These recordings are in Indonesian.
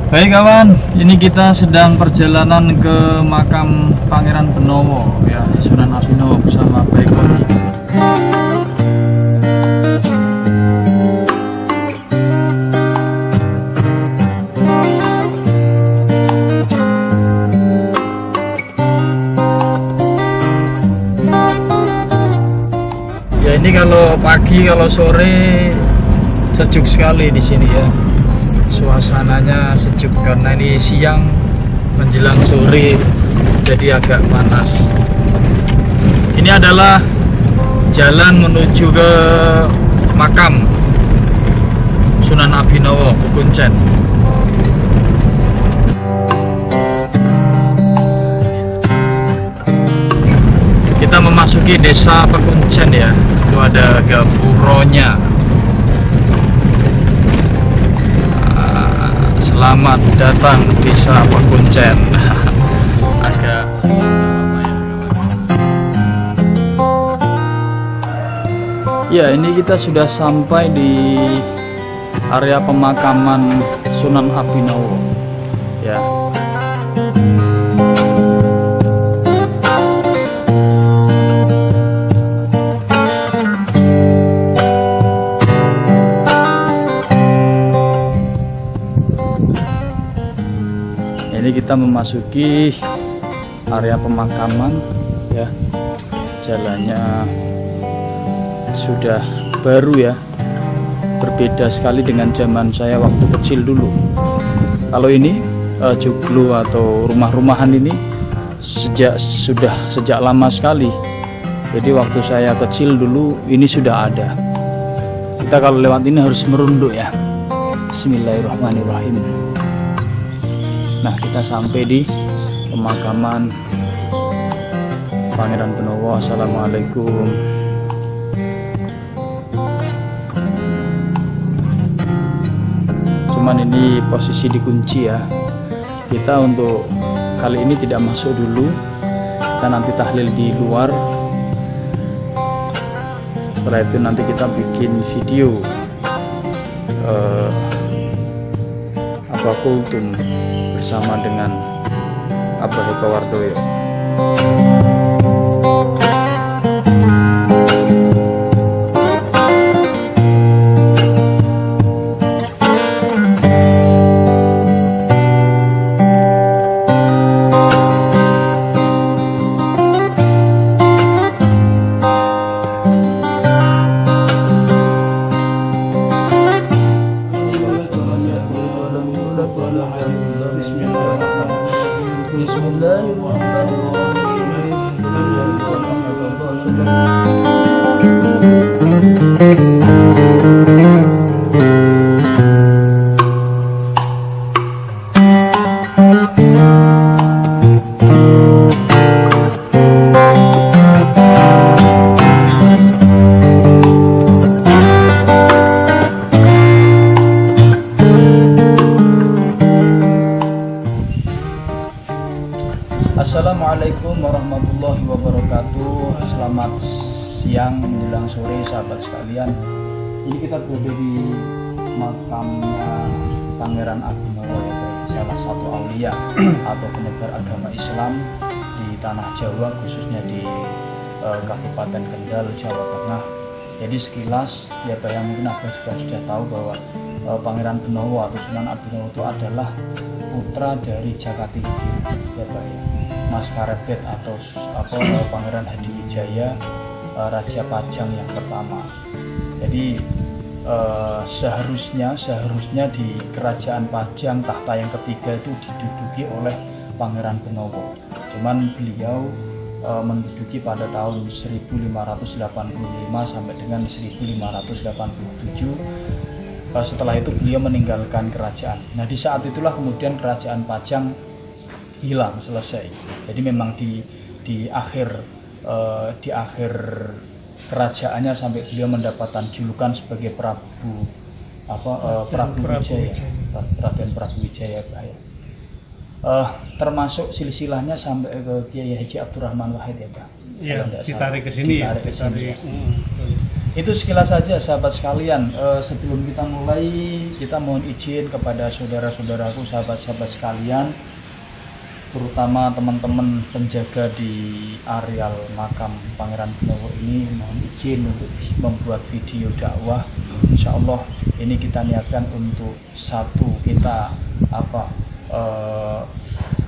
Baik kawan, ini kita sedang perjalanan ke makam Pangeran Benowo ya, Sunan Abinowo bersama Baik Kori. Ya ini kalau pagi, kalau sore sejuk sekali di sini ya. Suasananya sejuk karena ini siang menjelang sore, jadi agak panas. Ini adalah jalan menuju ke makam Sunan Abinowo Kukuncen. Kita memasuki desa Pekuncen ya. Itu ada gapuronya. Selamat datang desa Pekuncen. Agak ya, ini kita sudah sampai di area pemakaman Sunan Abinowo ya. Ini kita memasuki area pemakaman ya. Jalannya sudah baru ya, berbeda sekali dengan zaman saya waktu kecil dulu. Kalau ini joglo atau rumah-rumahan ini sejak lama sekali. Jadi waktu saya kecil dulu ini sudah ada. Kita kalau lewat ini harus merunduk ya. Bismillahirrahmanirrahim. Nah, kita sampai di pemakaman Pangeran Benowo. Assalamualaikum. Cuman ini posisi dikunci ya. Kita untuk kali ini tidak masuk dulu. Kita nanti tahlil di luar. Setelah itu nanti kita bikin video kultum bersama dengan Abah Eko Wardoyo. Assalamualaikum warahmatullahi wabarakatuh. Selamat siang menjelang sore sahabat sekalian. Ini kita berada di makamnya Pangeran Abinowo ya, salah satu aulia atau penyebar agama Islam di tanah Jawa, khususnya di Kabupaten Kendal, Jawa Tengah. Jadi sekilas ya yang mungkin Abah juga sudah tahu bahwa Pangeran Benowo atau Sunan Abinowo itu adalah putra dari Jakatinggi ya Pak ya. Mas Karebet atau Pangeran Hadiwijaya, Raja Pajang yang pertama. Jadi seharusnya di Kerajaan Pajang tahta yang ketiga itu diduduki oleh Pangeran Benowo. Cuman beliau menduduki pada tahun 1585 sampai dengan 1587. Setelah itu beliau meninggalkan kerajaan. Nah, di saat itulah kemudian Kerajaan Pajang hilang, selesai. Jadi memang di akhir kerajaannya sampai beliau mendapatkan julukan sebagai Prabu Wijaya, Raden Prabu Wijaya. termasuk silsilahnya sampai ke Kiai Haji Abdurrahman Wahid ya Pak. Iya, ditarik ke sini ya. Itu sekilas saja sahabat sekalian. Sebelum kita mulai, kita mohon izin kepada saudara-saudaraku, sahabat-sahabat sekalian, terutama teman-teman penjaga di areal makam Pangeran Benowo ini, mohon izin untuk membuat video dakwah. Insya Allah ini kita niatkan untuk satu, kita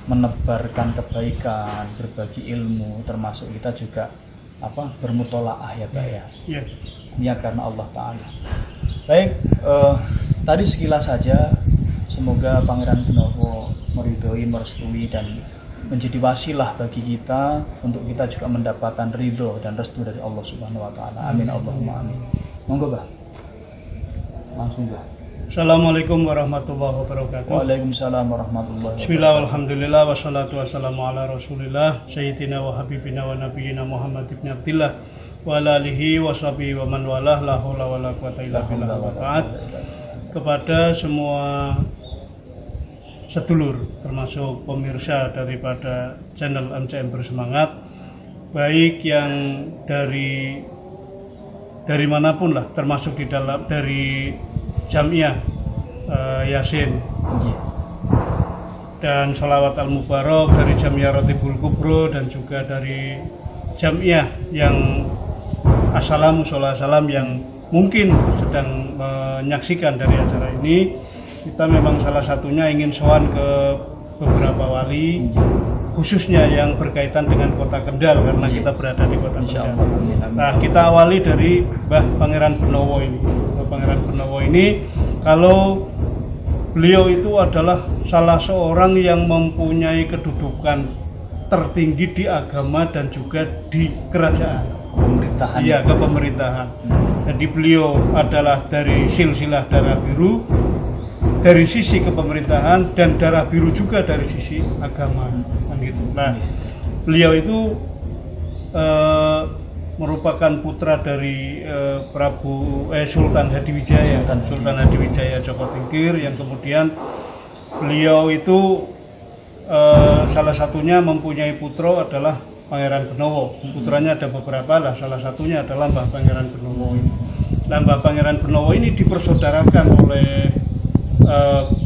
menebarkan kebaikan, berbagi ilmu, termasuk kita juga bermutolaah ya Pak ya. Niat karena Allah Ta'ala. Baik, tadi sekilas saja. Semoga Pangeran Benowo meridhoi, merestui dan menjadi wasilah bagi kita untuk kita juga mendapatkan ridho dan restu dari Allah Subhanahu wa taala. Amin Allahumma amin. Monggo, Bah. Langsung, Bah. Assalamualaikum warahmatullahi wabarakatuh. Waalaikumsalam warahmatullahi wabarakatuh. Bismillah, alhamdulillah, wassalatu wassalamu ala rasulillah Sayyidina wa habibina wa nabiyina Muhammad ibn Abdillah wa ala alihi wa sahbihi wa man walah, la haula wa la quwata illa billah wa ta'at. Kepada semua sedulur, termasuk pemirsa daripada channel MCM Bersemangat, baik yang dari manapun lah, termasuk di dalam dari Jamiah Yasin dan sholawat al-mubarak dari Jamiah Rotibul Kubro, dan juga dari Jamiah yang assalamu salam yang mungkin sedang menyaksikan dari acara ini. Kita memang salah satunya ingin sowan ke beberapa wali, khususnya yang berkaitan dengan kota Kendal, karena kita berada di kota Kendal. Nah, kita awali dari Mbah Pangeran Benowo ini. Pangeran Benowo ini, kalau beliau itu adalah salah seorang yang mempunyai kedudukan tertinggi di agama dan juga di kerajaan, pemerintahan. Iya, kepemerintahan. Jadi beliau adalah dari silsilah darah biru dari sisi kepemerintahan dan darah biru juga dari sisi agama, kan gitu. Nah, beliau itu merupakan putra dari Sultan Hadiwijaya, Sultan Hadiwijaya Joko Tingkir, yang kemudian beliau itu salah satunya mempunyai putra adalah Pangeran Benowo. Putranya ada beberapa lah, salah satunya adalah Mbah Pangeran Benowo ini. Nah, Mbah Pangeran Benowo ini dipersaudarakan oleh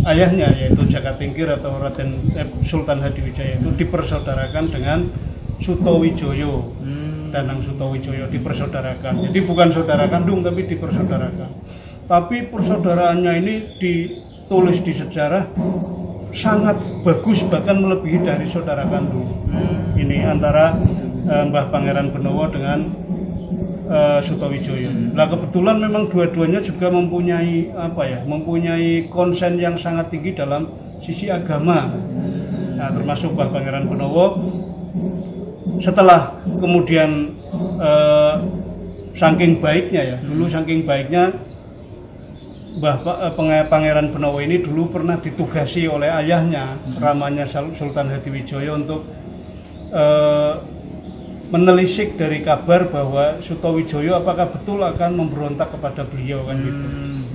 ayahnya, yaitu Jaka Tingkir atau Raden Sultan Hadiwijaya, itu dipersaudarakan dengan Sutowijoyo, Danang Sutowijoyo, dipersaudarakan. Jadi bukan saudara kandung tapi dipersaudarakan. Tapi persaudaraannya ini ditulis di sejarah sangat bagus, bahkan melebihi dari saudara kandung. Ini antara Mbah Pangeran Benowo dengan Sutowijoyo. Nah, kebetulan memang dua-duanya juga mempunyai mempunyai konsen yang sangat tinggi dalam sisi agama. Nah, termasuk Mbah Pangeran Benowo setelah kemudian saking baiknya ya, dulu saking baiknya Pangeran Benowo ini dulu pernah ditugasi oleh ayahnya, ramanya Sultan Hadiwijaya, untuk menelisik dari kabar bahwa Sutowijoyo apakah betul akan memberontak kepada beliau, kan gitu.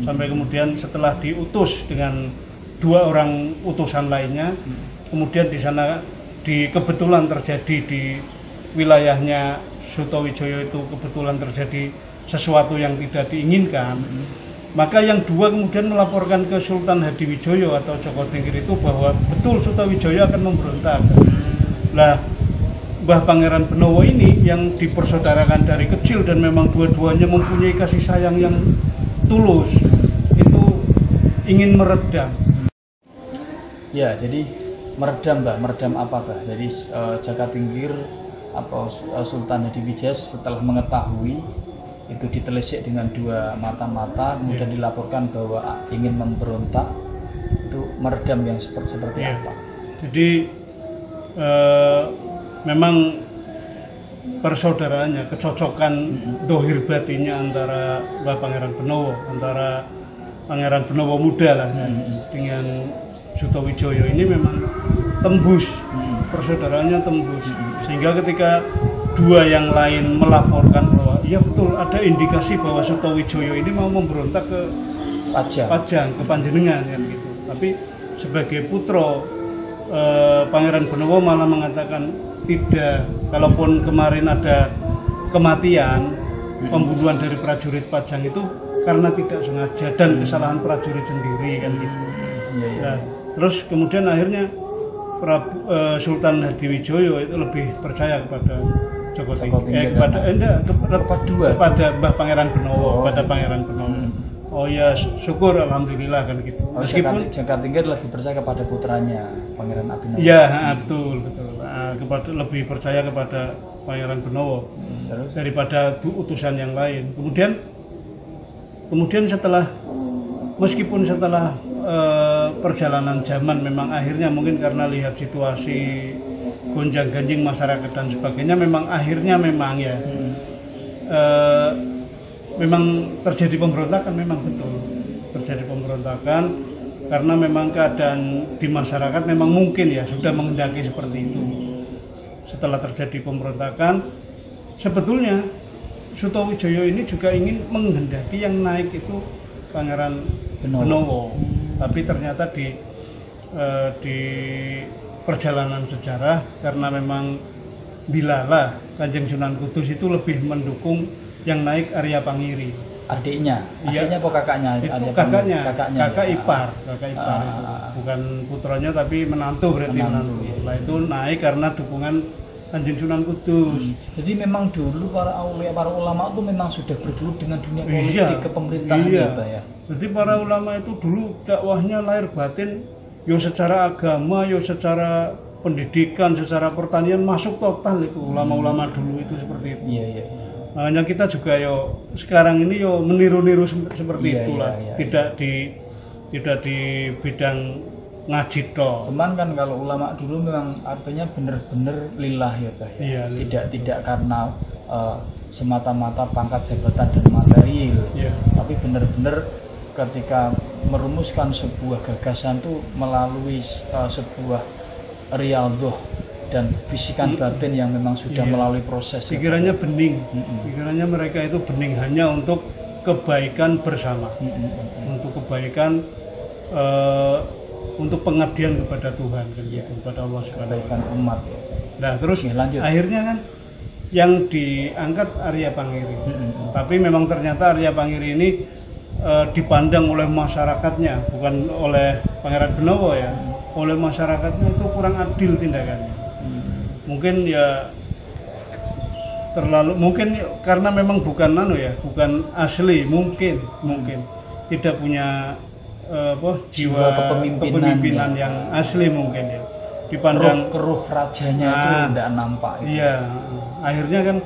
Sampai kemudian setelah diutus dengan dua orang utusan lainnya, kemudian di sana kebetulan terjadi di wilayahnya Sutowijoyo itu kebetulan terjadi sesuatu yang tidak diinginkan. Maka yang dua kemudian melaporkan ke Sultan Hadiwijaya atau Joko Tingkir itu bahwa betul Sutowijoyo akan memberontak. Nah, Mbah Pangeran Benowo ini yang dipersaudarakan dari kecil dan memang dua-duanya mempunyai kasih sayang yang tulus, itu ingin meredam. Ya, jadi meredam, Mbak. Meredam apa, Mbak? Jadi Jaka Tingkir atau Sultan Hadiwijaya setelah mengetahui itu ditelisik dengan dua mata-mata, kemudian dilaporkan bahwa ingin memberontak, itu meredam yang seperti apa? Jadi memang persaudaraannya, kecocokan dohir batinnya antara Mbah Pangeran Benowo, antara Pangeran Benowo muda lah dengan Sutowijoyo ini memang tembus, persaudaraannya tembus, sehingga ketika dua yang lain melaporkan bahwa iya betul ada indikasi bahwa Sutowijoyo ini mau memberontak ke Pajang, ke Panjenengan, kan gitu. Tapi sebagai putra Pangeran Benowo malah mengatakan tidak, kalaupun kemarin ada kematian, pembunuhan dari prajurit Pajang itu karena tidak sengaja dan kesalahan prajurit sendiri kan gitu. Nah, terus kemudian akhirnya Sultan Hadiwijoyo itu lebih percaya kepada Joko Tingkir, kepada Mbah Pangeran Benowo, pada Pangeran Benowo. Oh ya, syukur alhamdulillah kan gitu. Meskipun Jaka Tingkir lebih percaya kepada putranya Pangeran Abinowo. Iya, betul. Kepada lebih percaya kepada Pangeran Benowo daripada utusan yang lain. Kemudian setelah perjalanan zaman memang akhirnya mungkin karena lihat situasi gonjang-ganjing masyarakat dan sebagainya, memang akhirnya memang ya memang terjadi pemberontakan, memang betul terjadi pemberontakan karena memang keadaan di masyarakat memang mungkin ya sudah menghendaki seperti itu. Setelah terjadi pemberontakan, sebetulnya Sutowijoyo ini juga ingin menghendaki yang naik itu Pangeran Benowo, tapi ternyata di perjalanan sejarah karena memang dilala Kanjeng Sunan Kudus itu lebih mendukung yang naik Arya Pangiri, adiknya apa kakaknya? Itu kakak ipar itu. Bukan putranya tapi menantu berarti menantu. Nah itu naik karena dukungan Kanjeng Sunan Kudus. Jadi memang dulu para ulama itu memang sudah bergelut dengan dunia politik kepemerintahan ya. Jadi para ulama itu dulu dakwahnya lahir batin, yo secara agama, yo secara pendidikan, secara pertanian masuk total itu ulama-ulama dulu itu seperti itu. Iya. Hanya kita juga sekarang ini meniru-niru seperti itulah. Tidak di bidang ngaji toh. Cuman kan kalau ulama dulu memang artinya benar-benar lillah ya Pak. Iya, tidak karena semata-mata pangkat jabatan dan materi. Tapi benar-benar ketika merumuskan sebuah gagasan tuh melalui sebuah riyadhah dan bisikan batin yang memang sudah melalui proses. Pikirannya bening, pikirannya mereka itu bening hanya untuk kebaikan bersama, untuk kebaikan, untuk pengabdian kepada Tuhan, gitu, kepada Allah Subhanahu wa Ta'ala. Umat. Nah terus akhirnya kan yang diangkat Arya Pangiri, tapi memang ternyata Arya Pangiri ini dipandang oleh masyarakatnya, bukan oleh Pangeran Benowo ya, oleh masyarakatnya itu kurang adil tindakannya. Mungkin ya mungkin karena memang bukan bukan asli, mungkin tidak punya jiwa kepemimpinan yang asli mungkin ya. Dipandang keruh rajanya itu tidak nampak. Iya, akhirnya kan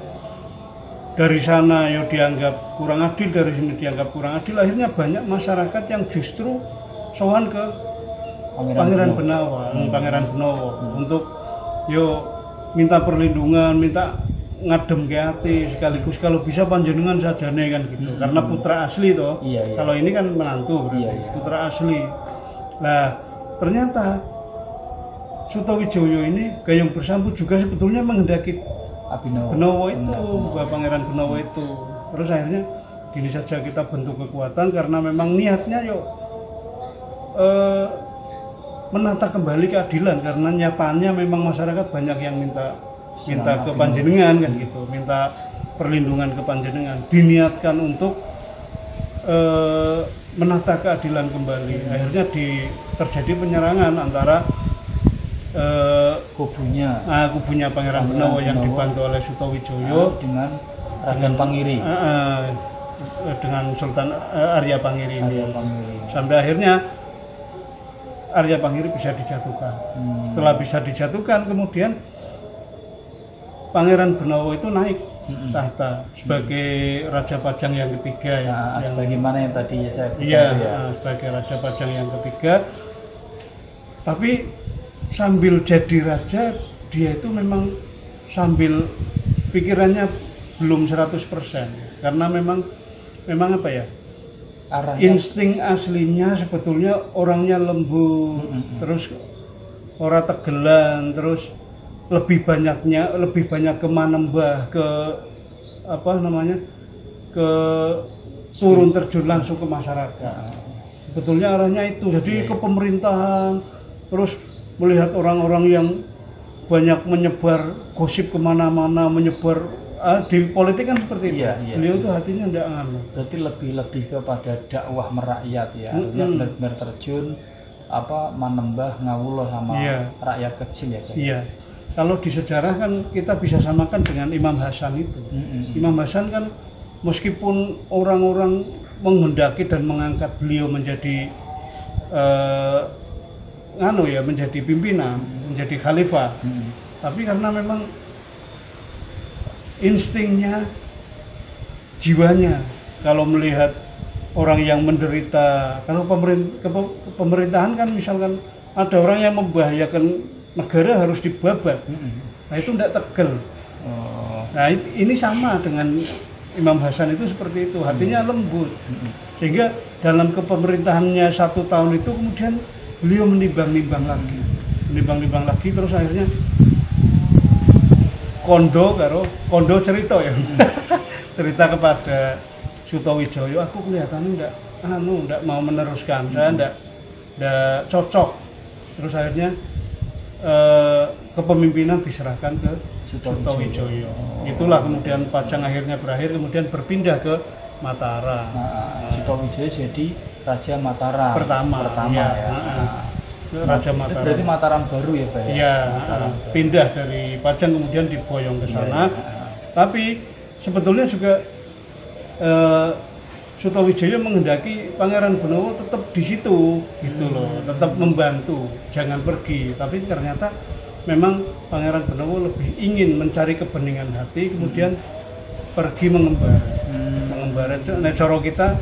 dari sana dianggap kurang adil, dari sini dianggap kurang adil, akhirnya banyak masyarakat yang justru sowan ke Pangeran Benowo untuk minta perlindungan, minta ngadem ke hati, sekaligus kalau bisa panjenengan sajane kan gitu. Karena putra asli toh. Kalau ini kan menantu berarti putra asli. Nah, ternyata Sutowijoyo ini gayung bersambut juga sebetulnya menghendaki Benowo itu, Pangeran Benowo itu. Terus akhirnya gini saja kita bentuk kekuatan karena memang niatnya menata kembali keadilan, karena nyatanya memang masyarakat banyak yang minta ke panjenengan kan gitu, minta perlindungan ke panjenengan, diniatkan untuk menata keadilan kembali. Akhirnya terjadi penyerangan antara kubunya Pangeran Benowo yang dibantu oleh Sutowijoyo dengan Raden Pangiri, dengan Sultan Arya Pangiri ini. Sampai akhirnya Arya Pangiri bisa dijatuhkan. Setelah bisa dijatuhkan, kemudian Pangeran Benowo itu naik tahta sebagai Raja Pajang yang ketiga sebagaimana yang tadi saya sebagai Raja Pajang yang ketiga. Tapi sambil jadi raja, dia itu memang sambil pikirannya belum 100%, karena memang apa ya, insting aslinya sebetulnya orangnya lembut, terus ora tegelan, terus lebih banyak kemanembah, ke turun terjun langsung ke masyarakat. Sebetulnya arahnya itu. Jadi ke pemerintahan, terus melihat orang-orang yang banyak menyebar gosip kemana-mana, menyebar di politik kan seperti itu. Iya. Beliau tuh hatinya enggak nganu. Berarti lebih kepada dakwah merakyat ya. Artinya benar-benar terjun menembah ngawulo sama rakyat kecil ya. Iya. Kalau di sejarah kan kita bisa samakan dengan Imam Hasan itu. Imam Hasan kan meskipun orang-orang menghendaki dan mengangkat beliau menjadi menjadi pimpinan, menjadi khalifah. Tapi karena memang instingnya, jiwanya, kalau melihat orang yang menderita, kalau pemerintahan kan misalkan ada orang yang membahayakan negara harus dibabat, nah itu tidak tegel. Nah ini sama dengan Imam Hasan itu seperti itu, hatinya lembut, sehingga dalam kepemerintahannya 1 tahun itu kemudian beliau menimbang-nimbang lagi, terus akhirnya kondo cerita ya, cerita kepada Sutowijoyo, aku kelihatannya enggak mau meneruskan, saya enggak cocok, terus akhirnya kepemimpinan diserahkan ke Sutowijoyo. Itulah kemudian Pajang akhirnya berakhir, kemudian berpindah ke Mataram. Sutowijoyo jadi Raja Mataram pertama ya. Raja Mataram. Berarti Mataram baru ya Pak? Iya, pindah dari Pajang kemudian diboyong ke sana. Tapi sebetulnya juga Sutowijoyo menghendaki Pangeran Benowo tetap di situ, gitu loh, tetap membantu, jangan pergi. Tapi ternyata memang Pangeran Benowo lebih ingin mencari kebeningan hati, kemudian pergi mengembara. Nah, coro kita,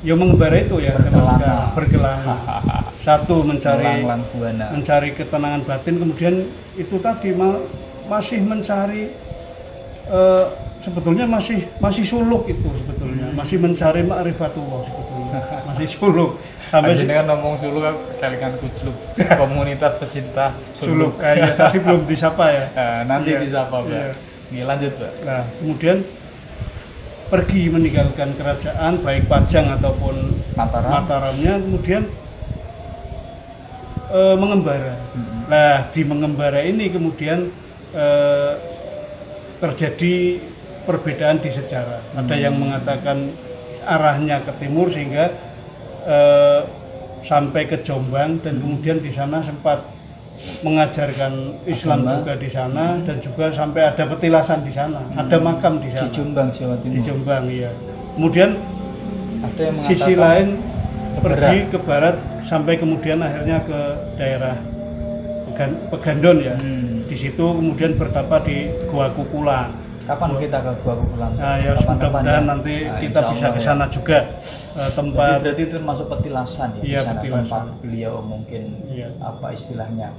ya mengembara itu ya, berkelana. Satu mencari ketenangan batin, kemudian itu tadi masih mencari. Sebetulnya masih suluk itu sebetulnya, masih mencari ma'rifatullah sebetulnya, masih suluk. Sampai sini kan ngomong suluk, kelingan kucluk, komunitas pecinta suluk. Ya, tadi belum disapa ya. Nanti disapa Pak. Ini lanjut Pak. Nah, kemudian pergi meninggalkan kerajaan baik Pajang ataupun Mataramnya, kemudian mengembara. Nah, di mengembara ini kemudian terjadi perbedaan di sejarah. Ada yang mengatakan arahnya ke timur sehingga sampai ke Jombang, dan kemudian di sana sempat mengajarkan Islam juga di sana, dan juga sampai ada petilasan di sana, ada makam di sana. Di Jombang, Jawa Timur. Di Jombang, iya. Kemudian ada yang sisi lain pergi ke barat sampai kemudian akhirnya ke daerah Pegandon ya. Di situ kemudian bertapa di Gua Kukulan. Kapan kita ke Gua Kukulan? Nah, ya mudah-mudahan nanti kita bisa ke sana juga. Tempat. Berarti itu termasuk petilasan ya? Iya, di sana petilasan. Tempat beliau mungkin apa istilahnya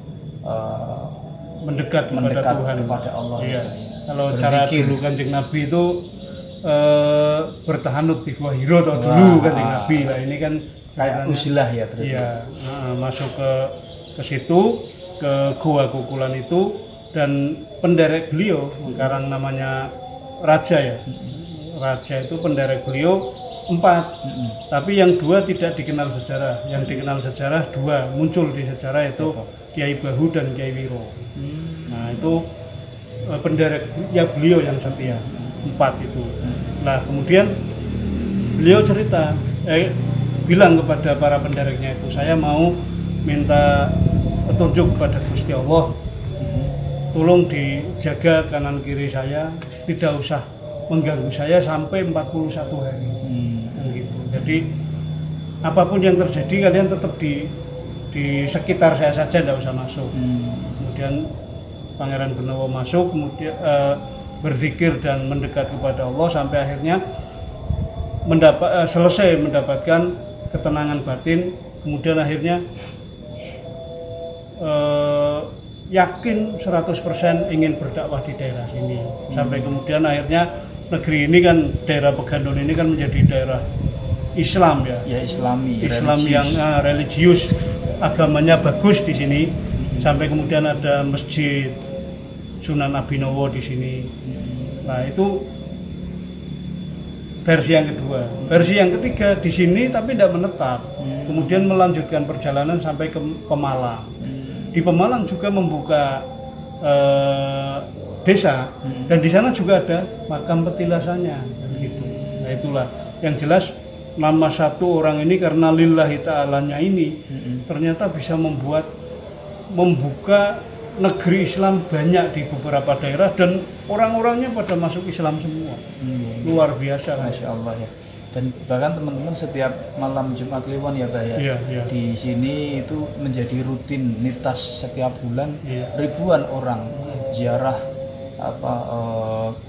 mendekat kepada Tuhan, kepada Allah. Iya. Kalau cara dulu Kanjeng Nabi itu bertahanut di Gua Hiro atau dulu Kanjeng Nabi. Nah, ini kan kayak usilah ya berarti. Iya, masuk ke situ, ke Gua Kukulan itu, dan penderek beliau sekarang namanya Raja ya. Raja itu penderek beliau 4, tapi yang 2 tidak dikenal sejarah. Yang dikenal sejarah 2 muncul di sejarah, itu Kiai Bahu dan Kiai Wiro. Nah itu penderek ya beliau yang setia 4 itu. Nah kemudian beliau cerita, bilang kepada para pendereknya itu, saya mau minta petunjuk kepada Gusti Allah, tolong dijaga kanan kiri saya, tidak usah mengganggu saya sampai 41 hari. Gitu. Jadi apapun yang terjadi kalian tetap di sekitar saya saja, tidak usah masuk. Kemudian Pangeran Benowo masuk, kemudian berzikir dan mendekat kepada Allah sampai akhirnya selesai mendapatkan ketenangan batin. Kemudian akhirnya yakin 100% ingin berdakwah di daerah sini. Sampai kemudian akhirnya negeri ini kan, daerah Pegandon ini kan menjadi daerah Islam ya. Ya Islami. Islam religius. Yang religius, agamanya bagus di sini. Sampai kemudian ada masjid Sunan Abinowo di sini. Nah itu versi yang kedua. Versi yang ketiga di sini tapi tidak menetap. Kemudian melanjutkan perjalanan sampai ke Pemalang. di Pemalang juga membuka desa, dan di sana juga ada makam petilasannya gitu. Nah itulah yang jelas nama satu orang ini karena lillahi ta'alanya ini ternyata bisa membuka negeri Islam banyak di beberapa daerah, dan orang-orangnya pada masuk Islam semua. Luar biasa, Masya Allah ya. Dan bahkan teman-teman setiap malam Jumat Kliwon ya Pak ya, di sini itu menjadi rutinitas setiap bulan, ribuan orang ziarah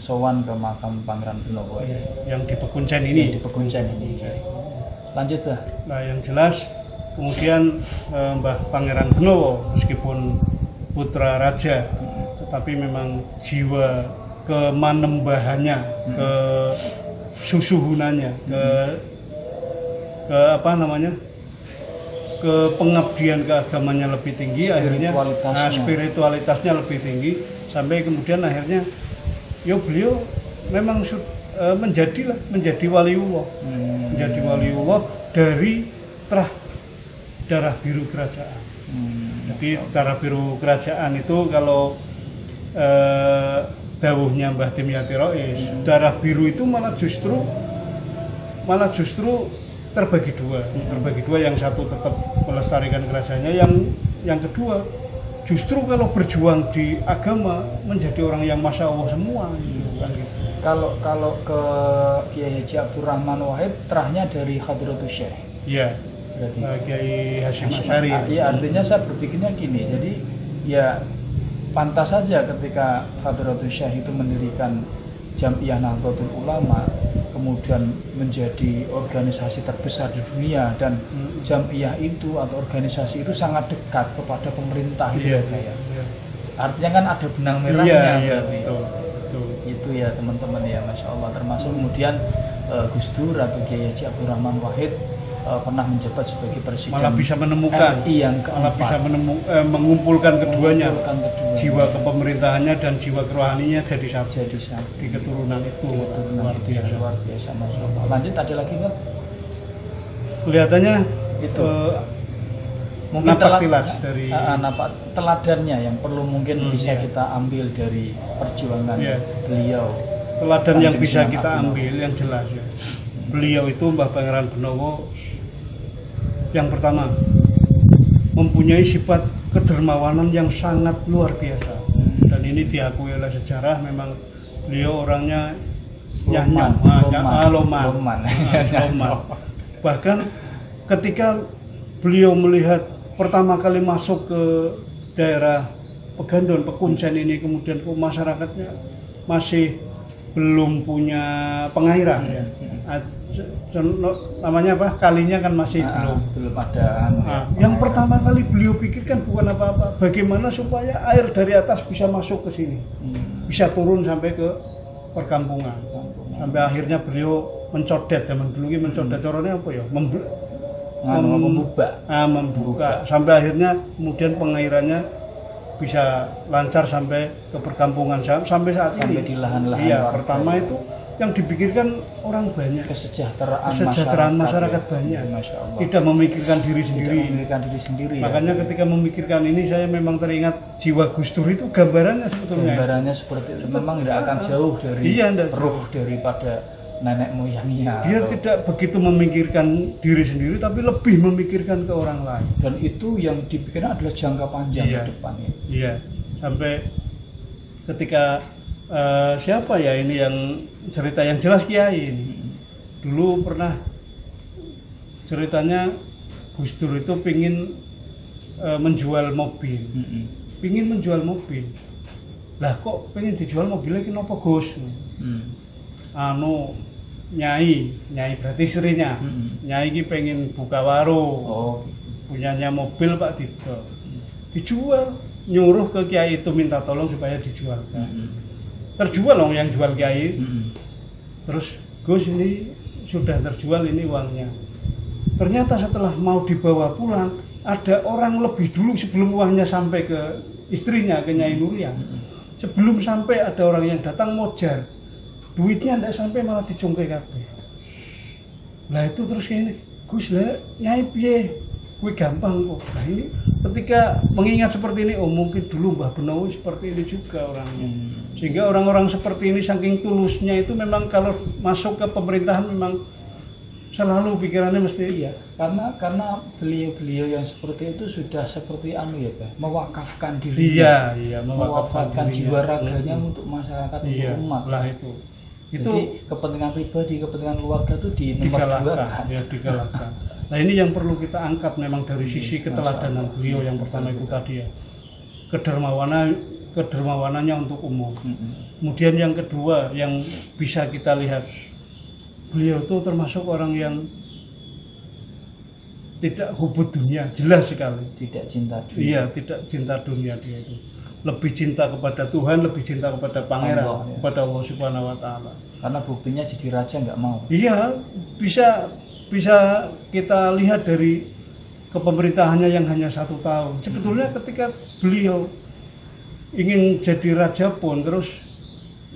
sowan ke makam Pangeran Benowo yang di Pekuncen ini. Di Pekuncen ini. Lanjut Bah. Nah yang jelas kemudian Mbah Pangeran Benowo meskipun putra raja, tetapi memang jiwa kemanembahannya, ke susuhunannya, ke apa namanya, ke pengabdian keagamannya lebih tinggi, akhirnya spiritualitasnya lebih tinggi, sampai kemudian akhirnya beliau memang menjadi waliullah, menjadi waliullah dari darah biru kerajaan. Jadi darah biru kerajaan itu kalau dawuhnya Mbah Dimyati Rais, darah biru itu malah justru terbagi dua, yang satu tetap melestarikan kerajaannya, yang kedua justru kalau berjuang di agama menjadi orang yang masya Allah semua gitu, kan gitu. Kalau ke Kiai Haji Abdurrahman Wahid terahnya dari Hadratus Syekh. Iya. Kiai Hasyim Asy'ari. Iya, artinya saya berpikirnya gini, jadi ya pantas saja ketika Hadratus Syekh itu mendirikan Jam'iyah Nahdlatul Ulama, kemudian menjadi organisasi terbesar di dunia, dan Jam'iyah itu atau organisasi itu sangat dekat kepada pemerintah ya. Artinya kan ada benang merahnya. Betul. Itu ya teman-teman ya, Masya Allah. Termasuk kemudian Gus Dur atau Kiai Haji Abdurrahman Wahid pernah menjabat sebagai presiden, malah bisa menemukan RI yang malah bisa mengumpulkan keduanya, jiwa kepemerintahannya dan jiwa kerohaninya jadi satu di keturunan itu. Luar biasa, Masya Allah. Lanjut, ada lagi nggak? Kelihatannya itu mungkin dari teladannya yang perlu mungkin bisa kita ambil dari perjuangan beliau. Teladan yang bisa kita ambil yang jelas ya, beliau itu Mbah Pangeran Benowo yang pertama mempunyai sifat kedermawanan yang sangat luar biasa, dan ini diakui oleh sejarah. Memang beliau orangnya loman. Bahkan ketika beliau melihat pertama kali masuk ke daerah Pegandon, Pekuncen ini, kemudian masyarakatnya masih belum punya pengairan, namanya apa, kalinya kan masih belum ada. Yang pertama kali beliau pikirkan bukan apa-apa, bagaimana supaya air dari atas bisa masuk ke sini, bisa turun sampai ke perkampungan. Sampai akhirnya beliau mencodet, zaman dulu ini mencodet, caranya apa ya, membuka sampai akhirnya kemudian pengairannya bisa lancar sampai ke perkampungan, sampai saat ini, di lahan-lahan. Iya, pertama itu yang dipikirkan orang banyak, kesejahteraan masyarakat banyak, tidak memikirkan diri sendiri. Makanya ketika memikirkan ini, saya memang teringat jiwa Gus Dur itu gambarannya seperti itu. Memang tidak akan jauh dari ruh daripada nenek moyangnya. Dia tidak begitu memikirkan diri sendiri, tapi lebih memikirkan ke orang lain. Dan itu yang dipikirkan adalah jangka panjang ke depannya. Iya, sampai ketika siapa ya ini yang cerita yang jelas, Kiai ini dulu pernah ceritanya Gus Dur itu pingin menjual mobil, lah kok pengen dijual mobilnya kenapa Gus? Nyai berarti istrinya, Nyai ini pengen buka warung, punyanya mobil Pak Tito, dijual, nyuruh ke Kiai itu minta tolong supaya dijualkan. Terjual dong yang jual Kiai. Terus Gus, ini sudah terjual, ini uangnya. Ternyata setelah mau dibawa pulang, ada orang lebih dulu sebelum uangnya sampai ke istrinya, ke Nyai Nuria. Sebelum sampai ada orang yang datang mojar, duitnya tidak sampai malah dicungkai kabeh. Lah itu terus ini, Gus lah Nyai piye? Kuwi gampang kok. Nah ini ketika mengingat seperti ini, oh mungkin dulu Mbah Benowo seperti ini juga orangnya. Sehingga orang-orang seperti ini saking tulusnya itu memang kalau masuk ke pemerintahan memang selalu pikirannya mesti Iya, karena beliau-beliau yang seperti itu sudah seperti ya Pak, mewakafkan diri. iya mewakafkan jiwa dirinya. raganya untuk masyarakat, Iya, untuk umat. lah itu. Jadi kepentingan pribadi, kepentingan keluarga itu di nomor dua Digalakkan, kan. ya digalakkan. Nah ini yang perlu kita angkat memang dari sisi keteladanan beliau yang pertama itu tadi ya, kedermawanannya untuk umum. Kemudian yang kedua yang bisa kita lihat, beliau itu termasuk orang yang tidak hubud dunia, jelas sekali. Tidak cinta dunia. Iya, tidak cinta dunia dia itu. Lebih cinta kepada Tuhan, lebih cinta kepada Pangeran, Allah, ya. kepada Allah Subhanahu wa taala. Karena buktinya jadi raja nggak mau. Iya, bisa kita lihat dari kepemerintahannya yang hanya 1 tahun. Sebetulnya ketika beliau ingin jadi raja pun terus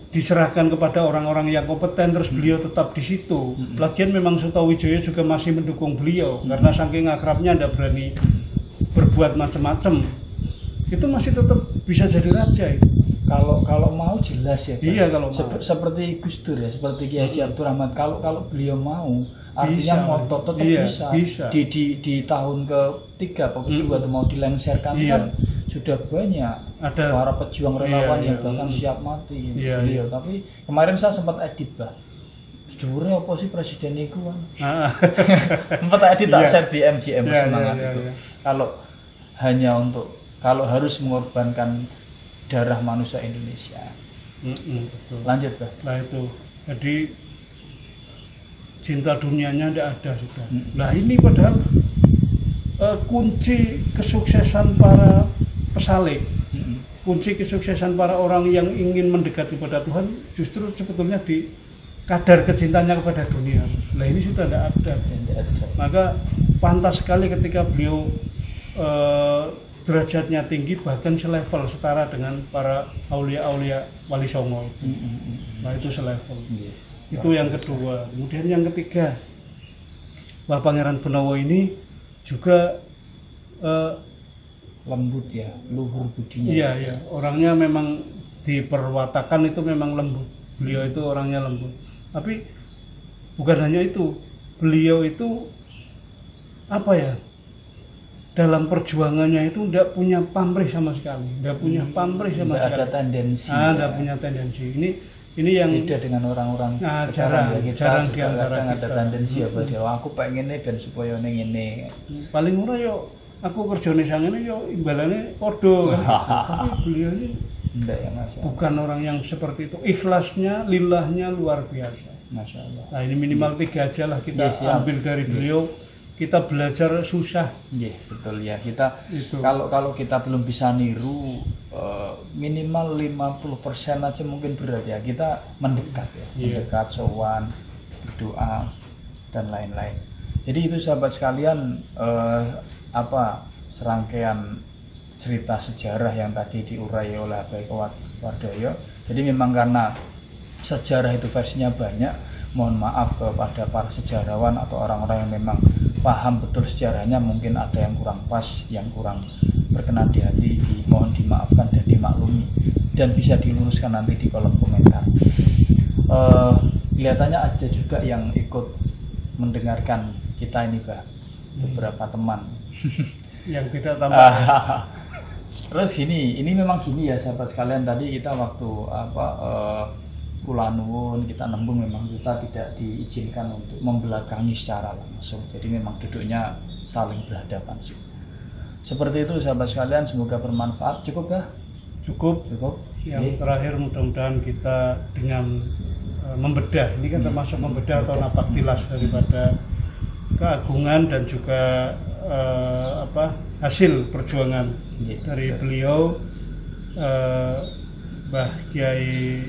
diserahkan kepada orang-orang yang kompeten, terus beliau tetap di situ. Lagian memang Sutawijaya juga masih mendukung beliau karena saking akrabnya tidak berani berbuat macam-macam. Itu masih tetap bisa jadi raja itu. Kalau mau jelas ya Pak. Iya, kalau mau. Seperti Gus Dur ya, seperti Kiai Haji Abdul Rahman. Kalau beliau mau, artinya Bisa. mau tetap Iya, bisa. bisa. Di tahun ke-3 atau kedua atau mau dilengserkan Iya. kan sudah banyak Ada. para pejuang relawan Iya, yang iya. bahkan siap mati gitu, Iya, beliau. iya. Tapi kemarin saya sempat edit Pak. Jujurnya apa sih presiden itu kan? Ah, Sempat edit tak Iya. share di MGM Iya, semangat iya, itu. iya. Kalau harus mengorbankan darah manusia Indonesia. betul. Lanjut Pak. Nah itu, jadi cinta dunianya tidak ada sudah. Mm. Nah ini padahal kunci kesuksesan para pesalik, kunci kesuksesan para orang yang ingin mendekati kepada Tuhan justru sebetulnya di kadar kecintanya kepada dunia. Nah ini sudah tidak ada. Tidak ada. Maka pantas sekali ketika beliau derajatnya tinggi, bahkan selevel setara dengan para aulia-aulia Wali Songo itu. Nah itu selevel. Iya. Itu yang kedua. Kemudian yang ketiga, Mbah Pangeran Benowo ini juga Lembut ya, luhur budinya. iya orangnya memang diperwatakan itu memang lembut. Beliau itu orangnya lembut. Tapi bukan hanya itu, beliau itu apa ya? Dalam perjuangannya itu tidak punya pamrih sama sekali, tidak punya pamrih sama Tidak sekali. ada tendensi. Tidak punya tendensi. Ini yang Beda dengan orang-orang Nah, sekarang jarang, ya, kita jarang juga di antara kadang ada kita. tendensi apa dia. Aku pengen ini ben supaya ini. paling murah yo aku kerjane sangene yo imbalane padha. Tapi beliau ini Enggak ya Mas. bukan orang yang seperti itu. Ikhlasnya, lillahnya luar biasa. Masya Allah. Nah ini minimal 3 aja lah kita Iya, siap. ambil dari beliau. Kita belajar susah. Iya betul ya, kita Itu. kalau kita belum bisa niru minimal 50% aja mungkin berat ya, kita mendekat ya, Iya. mendekat, sowan, berdoa dan lain-lain. Jadi itu sahabat sekalian serangkaian cerita sejarah yang tadi diurai oleh Baik Wardoyo. Jadi memang karena sejarah itu versinya banyak, mohon maaf kepada para sejarawan atau orang-orang yang memang paham betul sejarahnya, mungkin ada yang kurang pas, yang kurang berkenan di hati, mohon dimaafkan dan dimaklumi, dan bisa diluruskan nanti di kolom komentar. Kelihatannya ada juga yang ikut mendengarkan kita ini, Pak, beberapa teman. Yang tidak tambah. Terus ini memang gini ya sahabat sekalian, tadi kita waktu kula nuwun, kita nembung, memang kita tidak diizinkan untuk membelakangi secara langsung, jadi memang duduknya saling berhadapan. Seperti itu sahabat sekalian, semoga bermanfaat. Cukup ya? Cukup. Yang terakhir mudah-mudahan kita dengan membedah, ini kan termasuk membedah atau napak tilas daripada keagungan dan juga hasil perjuangan dari beliau, Mbah Kiai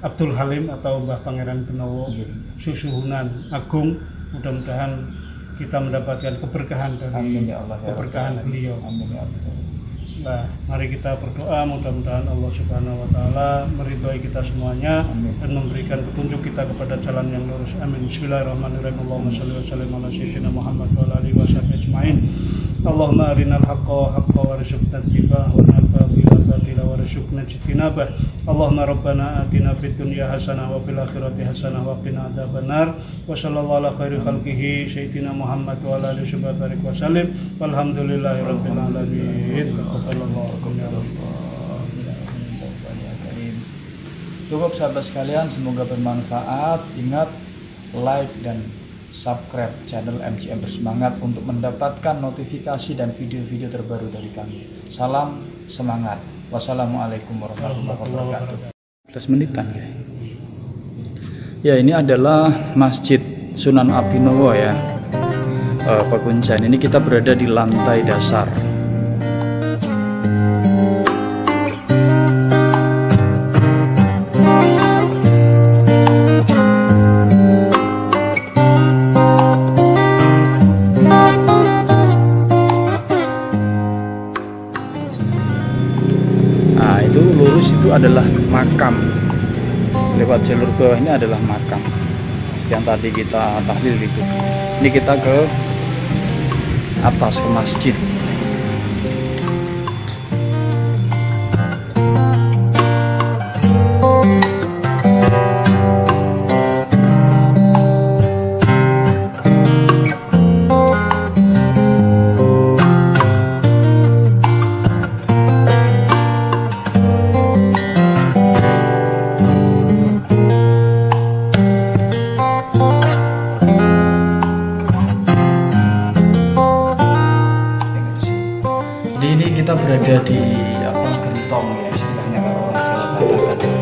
Abdul Halim atau Mbah Pangeran Benowo Susuhunan Agung. Mudah-mudahan kita mendapatkan keberkahan dari Amin ya Allah, ya keberkahan Rabbal beliau. Amin ya Allah. Nah, mari kita berdoa mudah-mudahan Allah Subhanahu wa taala meridhai kita semuanya. Amin. Dan memberikan petunjuk kita kepada jalan yang lurus. Amin. Bismillahirrahmanirrahim. Allahumma shalli wa sallim ala sayyidina Muhammad wa ala alihi washabihi ajmain. Allahumma arinal haqqa haqqan warzuqna ittiba'ahu wa arina al-batila batila warzuqna ijtinabah. Allahumma rabbana atina fid dunya hasanah wa fil akhirati hasanah wa qina adzabannar. Wa sallallahu ala khairi khalqihi sayyidina Muhammad wa ala alihi wa sallim. Walhamdulillahirabbil alamin. Cukup sahabat sekalian, semoga bermanfaat. Ingat, like dan subscribe channel MCM Bersemangat untuk mendapatkan notifikasi dan video-video terbaru dari kami. Salam semangat. Wassalamualaikum warahmatullahi wabarakatuh. 11 menitan ya. Ya, ini adalah Masjid Sunan Abinowo ya. Pekunjan. Ini kita berada di lantai dasar. Itu lurus itu adalah makam. Lewat jalur bawah ini adalah makam yang tadi kita tahlil itu. Ini kita ke atas ke masjid. Kita berada di gentong ya istilahnya kalau orang Jawa katakan.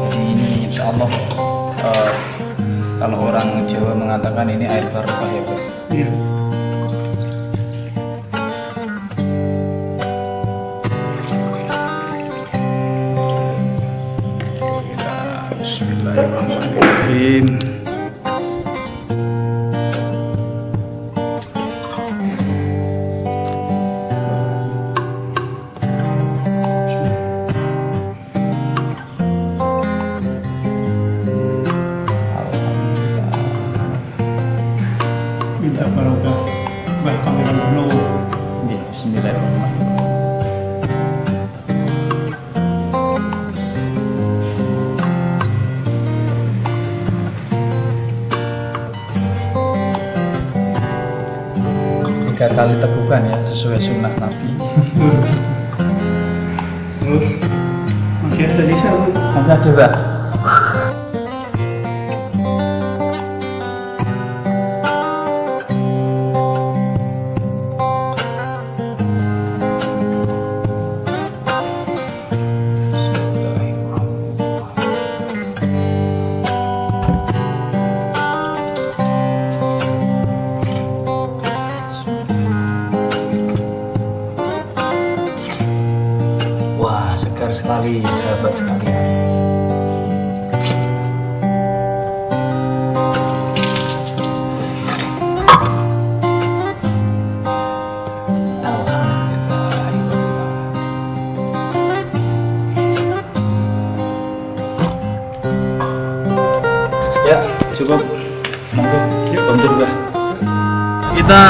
Jadi ini insya Allah kalau orang Jawa mengatakan ini air barokah ya Pak. Iya. Bismillahirrahmanirrahim. Minta barokah Mbah Pangeran Benowo. Ya, bismillahirrahmanirrahim. Tiga kali tegukan ya sesuai sunnah Nabi. Terus masih ada di sana. Masih ada Pak. Wah, segar sekali sahabat sekalian. Ya, cukup. Monggo, untuk Mbah. Kita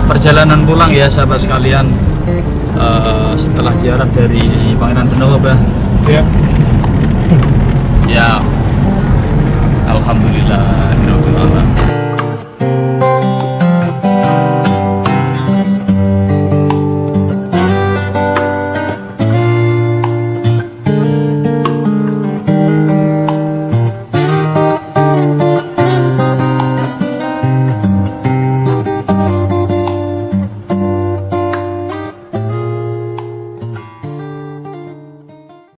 perjalanan pulang ya sahabat sekalian. Setelah ziarah dari Pangeran Benowo, Mbah. Ya. Ya, alhamdulillah.